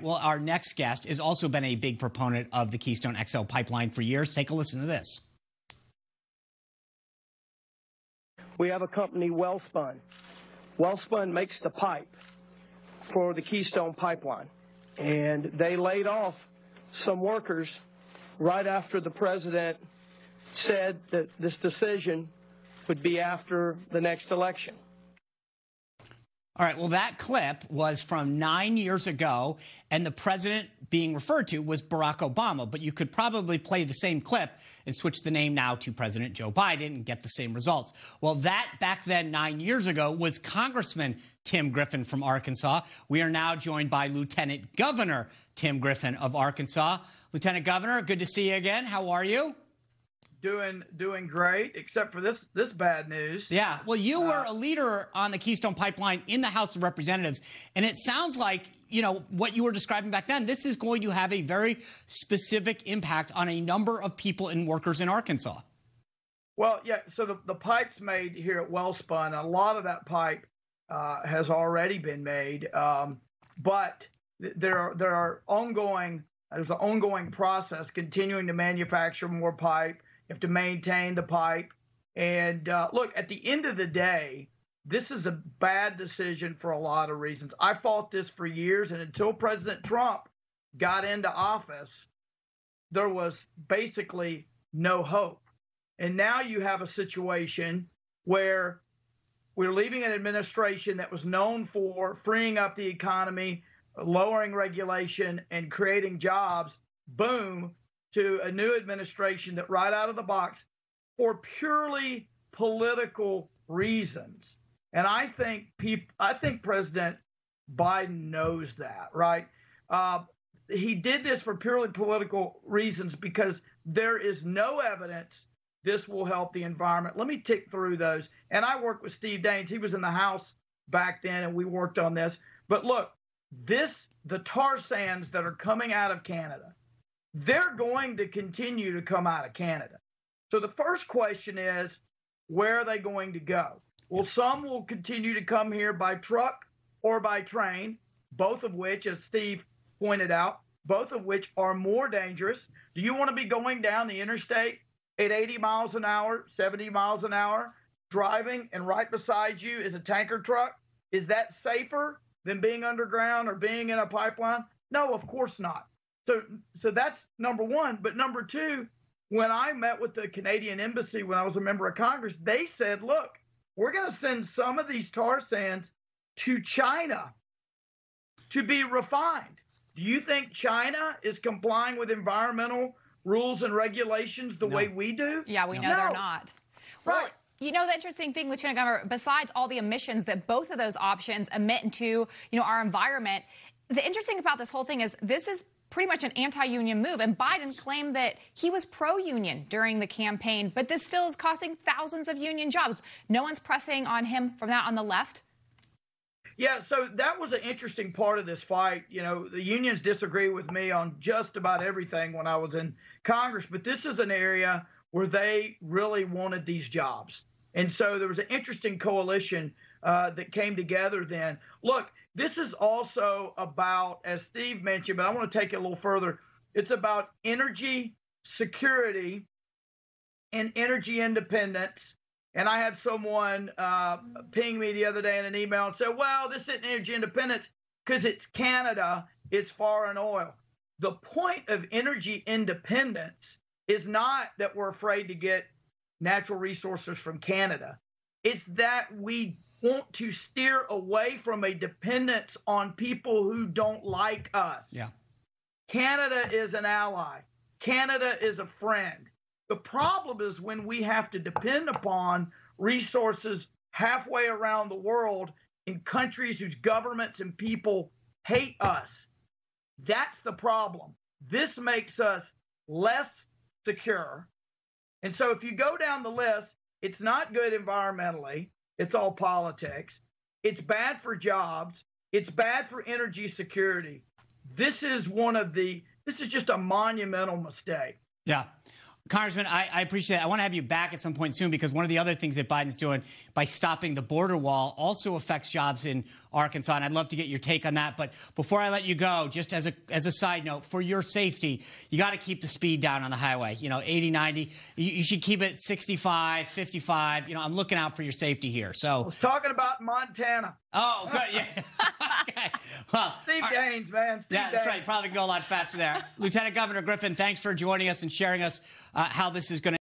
well, our next guest has also been a big proponent of the Keystone XL pipeline for years. Take a listen to this. We have a company, Wellspun. Wellspun makes the pipe for the Keystone pipeline. And they laid off some workers right after the president said that this decision would be after the next election. All right, well, that clip was from 9 years ago, and the president being referred to was Barack Obama. But you could probably play the same clip and switch the name now to President Joe Biden and get the same results. Well, that back then, 9 years ago, was Congressman Tim Griffin from Arkansas. We are now joined by Lieutenant Governor Tim Griffin of Arkansas. Lieutenant Governor, good to see you again. How are you? Doing great, except for this bad news. Yeah, well, you were a leader on the Keystone Pipeline in the House of Representatives, and it sounds like, you know, what you were describing back then, this is going to have a very specific impact on a number of people and workers in Arkansas. Well, yeah, so the pipe's made here at Wellspun. A lot of that pipe has already been made, but there's an ongoing process continuing to manufacture more pipe. You have to maintain the pipe. And look, at the end of the day, this is a bad decision for a lot of reasons. I fought this for years, and until President Trump got into office, there was basically no hope. And now you have a situation where we're leaving an administration that was known for freeing up the economy, lowering regulation, and creating jobs. Boom, to a new administration that right out of the box, for purely political reasons. And I think President Biden knows that, right? He did this for purely political reasons because there is no evidence this will help the environment. Let me tick through those. And I worked with Steve Daines. He was in the House back then, and we worked on this. But look, the tar sands that are coming out of Canada, they're going to continue to come out of Canada. So the first question is, where are they going to go? Well, some will continue to come here by truck or by train, both of which, as Steve pointed out, both of which are more dangerous. Do you want to be going down the interstate at 80 miles an hour, 70 miles an hour, driving, and right beside you is a tanker truck? Is that safer than being underground or being in a pipeline? No, of course not. So that's number one. But number two, when I met with the Canadian Embassy when I was a member of Congress, they said, look, we're going to send some of these tar sands to China to be refined. Do you think China is complying with environmental rules and regulations the way we do? Yeah, we know they're not. Right. Well, you know, the interesting thing, Lieutenant Governor, besides all the emissions that both of those options emit into, our environment, the interesting about this whole thing is this is pretty much an anti-union move. And Biden claimed that he was pro-union during the campaign, but this still is costing thousands of union jobs. No one's pressing on him from that on the left. Yeah, so that was an interesting part of this fight. The unions disagree with me on just about everything when I was in Congress, but this is an area where they really wanted these jobs. And so there was an interesting coalition that came together then. Look, this is also about, as Steve mentioned, but I want to take it a little further. It's about energy security and energy independence. And I had someone ping me the other day in an email and say, well, this isn't energy independence because it's Canada, it's foreign oil. The point of energy independence is not that we're afraid to get natural resources from Canada. It's that we want to steer away from a dependence on people who don't like us. Yeah. Canada is an ally. Canada is a friend. The problem is when we have to depend upon resources halfway around the world in countries whose governments and people hate us. That's the problem. This makes us less secure. And so if you go down the list, it's not good environmentally. It's all politics. It's bad for jobs. It's bad for energy security. This is just a monumental mistake. Yeah. Congressman, I appreciate it. I want to have you back at some point soon because one of the other things that Biden's doing by stopping the border wall also affects jobs in Arkansas, and I'd love to get your take on that. But before I let you go, just as a side note, for your safety, you got to keep the speed down on the highway. 80, 90. You should keep it 65, 55. I'm looking out for your safety here. So I was talking about Montana. Oh, good. Yeah. Okay. Well, Steve Daines, man. Yeah, that's right. Probably can go a lot faster there. Lieutenant Governor Griffin, thanks for joining us and sharing us how this is going to